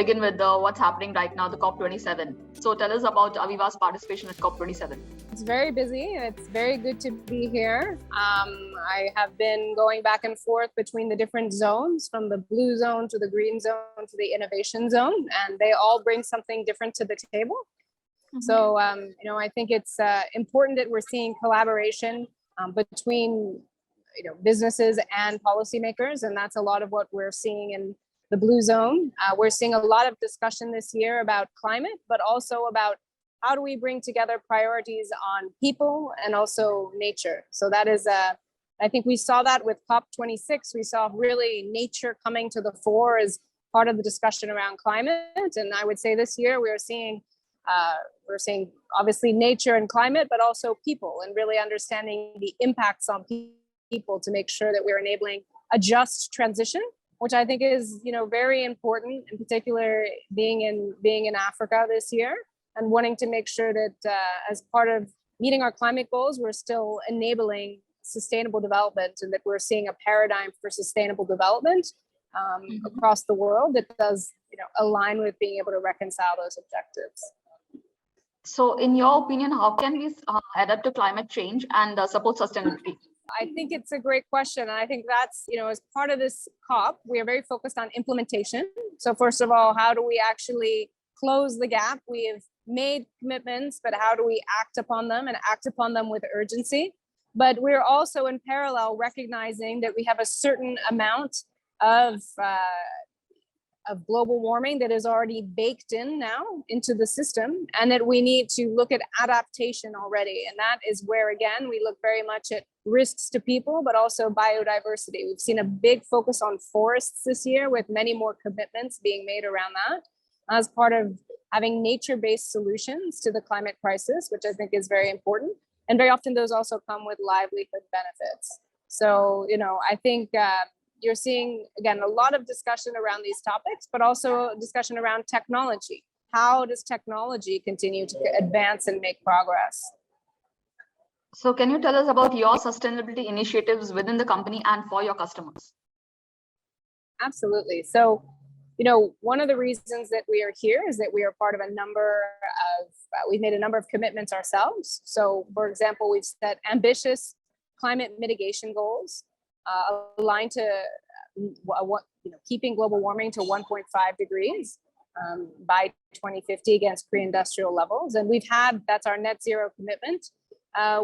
begin with what's happening right now, the COP27. So tell us about Aveva's participation at COP27. It's very busy. It's very good to be here. I have been going back and forth between the different zones, from the blue zone to the green zone to the innovation zone, and they all bring something different to the table. Mm-hmm. So, I think it's important that we're seeing collaboration between, businesses and policymakers, and that's a lot of what we're seeing in the blue zone. We're seeing a lot of discussion this year about climate, but also about how do we bring together priorities on people and also nature. So that is, I think we saw that with COP26. We saw really nature coming to the fore as part of the discussion around climate. And I would say this year we're seeing obviously nature and climate, but also people, and really understanding the impacts on people to make sure that we're enabling a just transition, which I think is, very important, in particular being in Africa this year, and wanting to make sure that as part of meeting our climate goals, we're still enabling sustainable development, and that we're seeing a paradigm for sustainable development across the world that does, align with being able to reconcile those objectives. So in your opinion, how can we adapt to climate change and support sustainability? I think it's a great question. And I think that's, as part of this COP, we are very focused on implementation. So first of all, how do we actually close the gap? We have made commitments, but how do we act upon them, and act upon them with urgency? But we're also in parallel recognizing that we have a certain amount of global warming that is already baked in now into the system, and that we need to look at adaptation already. And that is where, again, we look very much at risks to people, but also biodiversity. We've seen a big focus on forests this year, with many more commitments being made around that as part of having nature-based solutions to the climate crisis, which I think is very important. And very often those also come with livelihood benefits. So, I think you're seeing, again, a lot of discussion around these topics, but also discussion around technology. How does technology continue to advance and make progress? So can you tell us about your sustainability initiatives within the company and for your customers? Absolutely. So, one of the reasons that we are here is that we are part of we've made a number of commitments ourselves. So, for example, we've set ambitious climate mitigation goals aligned to keeping global warming to 1.5 degrees by 2050 against pre-industrial levels. And that's our net zero commitment.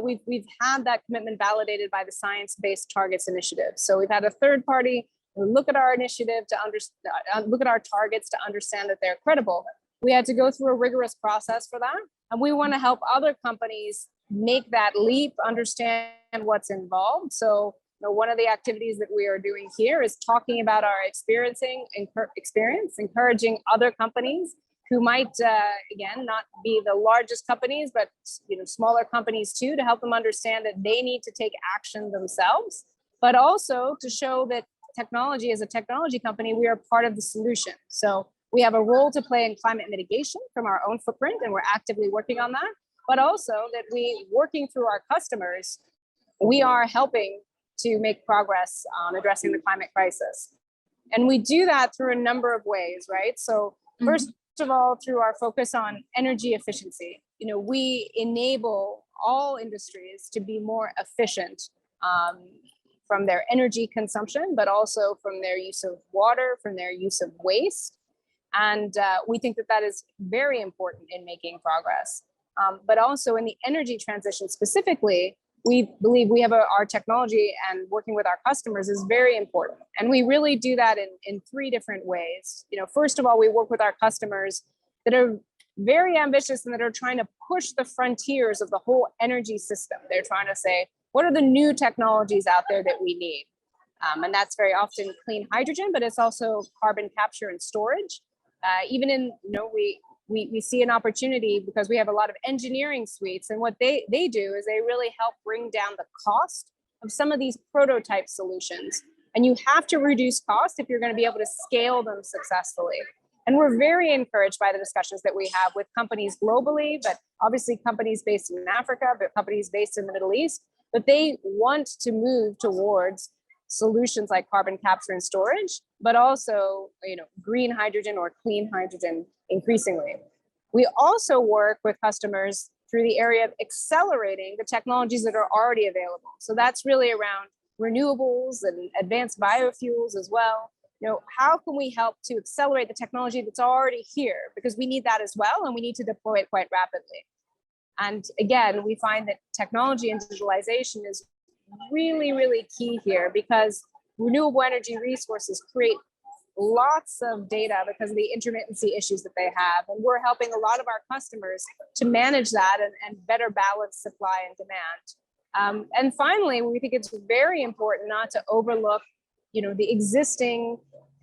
We've had that commitment validated by the Science Based Targets Initiative. So we've had a third party look at our initiative look at our targets to understand that they're credible. We had to go through a rigorous process for that. And we want to help other companies make that leap, understand what's involved. So one of the activities that we are doing here is talking about our experience, encouraging other companies who might, again, not be the largest companies, but smaller companies too, to help them understand that they need to take action themselves, but also to show that technology, as a technology company, we are part of the solution. So we have a role to play in climate mitigation from our own footprint, and we're actively working on that, but also that working through our customers, we are helping to make progress on addressing the climate crisis. And we do that through a number of ways, right? So first of all, through our focus on energy efficiency, we enable all industries to be more efficient from their energy consumption, but also from their use of water, from their use of waste. And we think that is very important in making progress. But also in the energy transition specifically, we believe we have our technology, and working with our customers is very important. And we really do that in three different ways. First of all, we work with our customers that are very ambitious and that are trying to push the frontiers of the whole energy system. They're trying to say, what are the new technologies out there that we need? And that's very often clean hydrogen, but it's also carbon capture and storage. Even in, we see an opportunity because we have a lot of engineering suites, and what they do is they really help bring down the cost of some of these prototype solutions. And you have to reduce cost if you're going to be able to scale them successfully. And we're very encouraged by the discussions that we have with companies globally, but obviously companies based in Africa, but companies based in the Middle East, but they want to move towards solutions like carbon capture and storage, but also, green hydrogen or clean hydrogen increasingly. We also work with customers through the area of accelerating the technologies that are already available. So that's really around renewables and advanced biofuels as well. How can we help to accelerate the technology that's already here? Because we need that as well, and we need to deploy it quite rapidly. And again, we find that technology and digitalization is really, really key here, because renewable energy resources create lots of data because of the intermittency issues that they have. And we're helping a lot of our customers to manage that and better balance supply and demand. And finally, we think it's very important not to overlook, the existing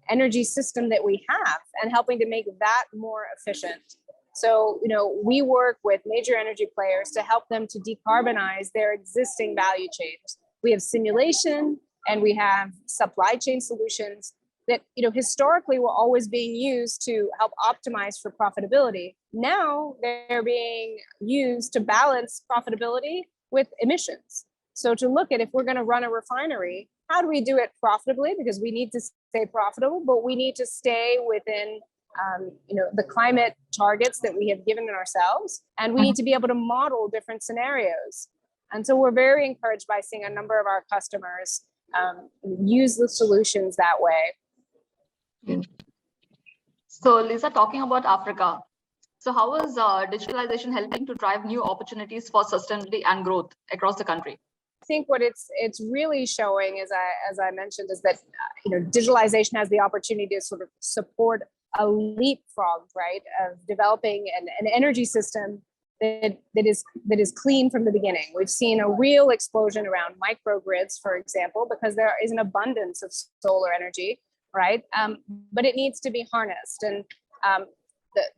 energy system that we have and helping to make that more efficient. So, we work with major energy players to help them to decarbonize their existing value chains. We have simulation and we have supply chain solutions that, historically were always being used to help optimize for profitability. Now they're being used to balance profitability with emissions. So to look at, if we're going to run a refinery, how do we do it profitably? Because we need to stay profitable, but we need to stay within the climate targets that we have given ourselves, and we need to be able to model different scenarios. And so we're very encouraged by seeing a number of our customers use the solutions that way. So Lisa, talking about Africa, so how is digitalization helping to drive new opportunities for sustainability and growth across the country? I think what it's really showing, as I mentioned, is that digitalization has the opportunity to sort of support a leapfrog, right, of developing an energy system that is clean from the beginning. We've seen a real explosion around microgrids, for example, because there is an abundance of solar energy, right? But it needs to be harnessed, and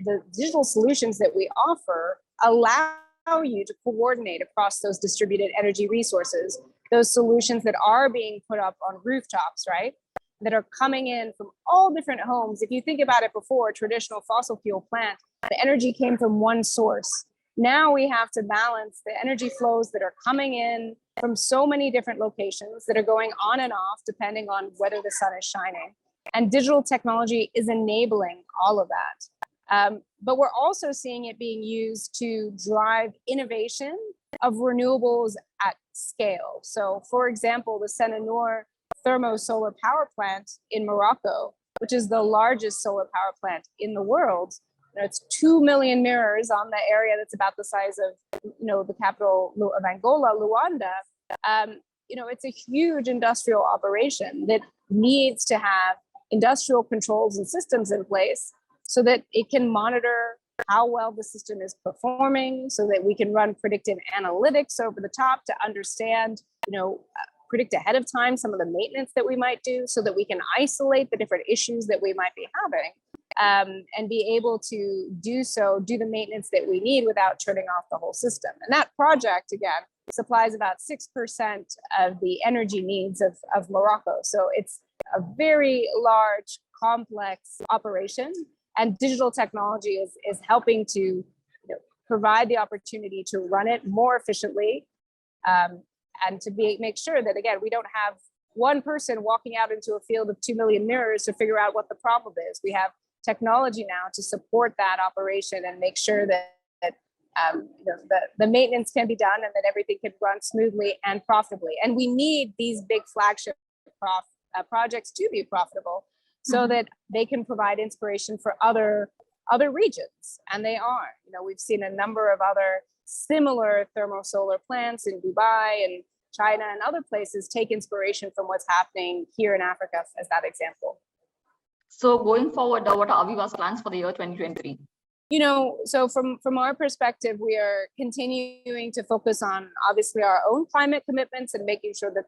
the digital solutions that we offer allow you to coordinate across those distributed energy resources, those solutions that are being put up on rooftops, right, that are coming in from all different homes. If you think about it, before, a traditional fossil fuel plant, the energy came from one source. Now we have to balance the energy flows that are coming in from so many different locations that are going on and off depending on whether the sun is shining. And digital technology is enabling all of that. But we're also seeing it being used to drive innovation of renewables at scale. So for example, the Senanur thermo-solar power plant in Morocco, which is the largest solar power plant in the world. It's 2 million mirrors on the area that's about the size of, the capital of Angola, Luanda. It's a huge industrial operation that needs to have industrial controls and systems in place so that it can monitor how well the system is performing, so that we can run predictive analytics over the top to understand, predict ahead of time some of the maintenance that we might do, so that we can isolate the different issues that we might be having, and be able to do the maintenance that we need without turning off the whole system. And that project, again, supplies about 6% of the energy needs of Morocco. So it's a very large, complex operation, and digital technology is helping to provide the opportunity to run it more efficiently, and to make sure that, again, we don't have one person walking out into a field of 2 million mirrors to figure out what the problem is. We have technology now to support that operation and make sure that the maintenance can be done and that everything can run smoothly and profitably. And we need these big flagship projects to be profitable, so that they can provide inspiration for other regions. And they are. We've seen a number of other similar thermosolar plants in Dubai and China and other places take inspiration from what's happening here in Africa, as that example. So going forward, what are Aveva's plans for the year 2023? So from our perspective, we are continuing to focus on, obviously, our own climate commitments and making sure that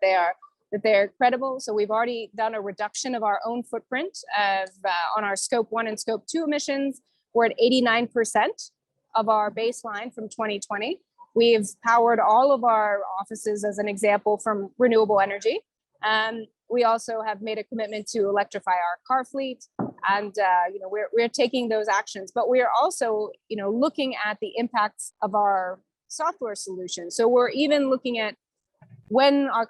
they're credible. So we've already done a reduction of our own footprint on our scope 1 and scope 2 emissions. We're at 89% of our baseline from 2020. We've powered all of our offices, as an example, from renewable energy. We also have made a commitment to electrify our car fleet, and we're taking those actions. But we are also, looking at the impacts of our software solutions. So we're even looking at when our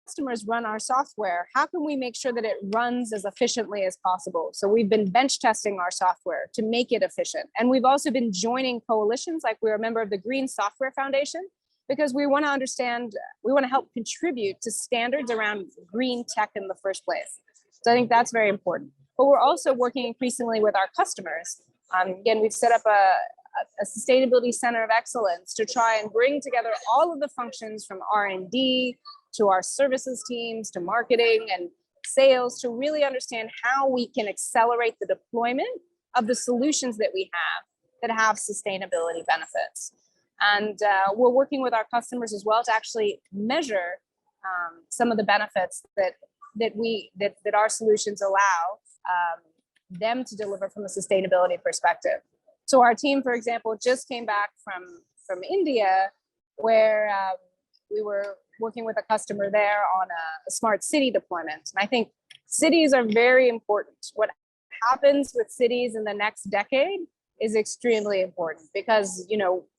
customers run our software, how can we make sure that it runs as efficiently as possible? So we've been bench testing our software to make it efficient. And we've also been joining coalitions, like we're a member of the Green Software Foundation, because we want to understand, we want to help contribute to standards around green tech in the first place. So I think that's very important. But we're also working increasingly with our customers. Again, we've set up a sustainability center of excellence to try and bring together all of the functions from R&D to our services teams to marketing and sales to really understand how we can accelerate the deployment of the solutions that we have sustainability benefits. And we're working with our customers as well to actually measure some of the benefits that our solutions allow them to deliver from a sustainability perspective. So our team, for example, just came back from India, where we were working with a customer there on a smart city deployment. And I think cities are very important. What happens with cities in the next decade is extremely important because,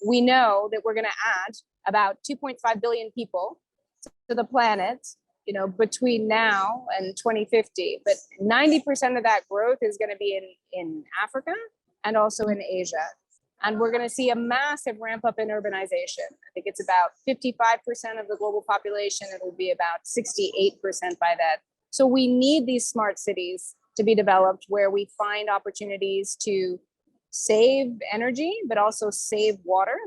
we know that we're going to add about 2.5 billion people to the planet, between now and 2050. But 90% of that growth is going to be in Africa and also in Asia. And we're going to see a massive ramp up in urbanization. I think it's about 55% of the global population. It will be about 68% by then. So we need these smart cities to be developed where we find opportunities to save energy, but also save water.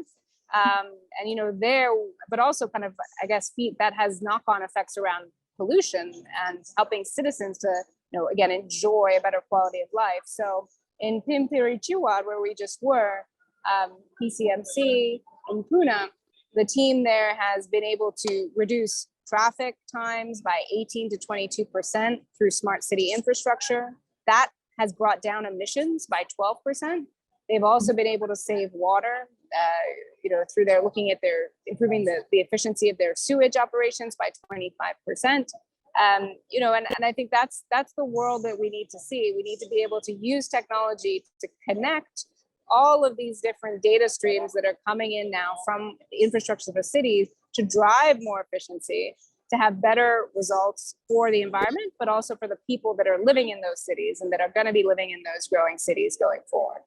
But also kind of, I guess, that has knock-on effects around pollution and helping citizens to, again, enjoy a better quality of life. So in Pimpri Chiwad, where we just were, PCMC in Pune, the team there has been able to reduce traffic times by 18 to 22% through smart city infrastructure. That has brought down emissions by 12%. They've also been able to save water, through improving the efficiency of their sewage operations by 25%. And I think that's the world that we need to see. We need to be able to use technology to connect all of these different data streams that are coming in now from the infrastructure of the cities to drive more efficiency, to have better results for the environment, but also for the people that are living in those cities and that are going to be living in those growing cities going forward.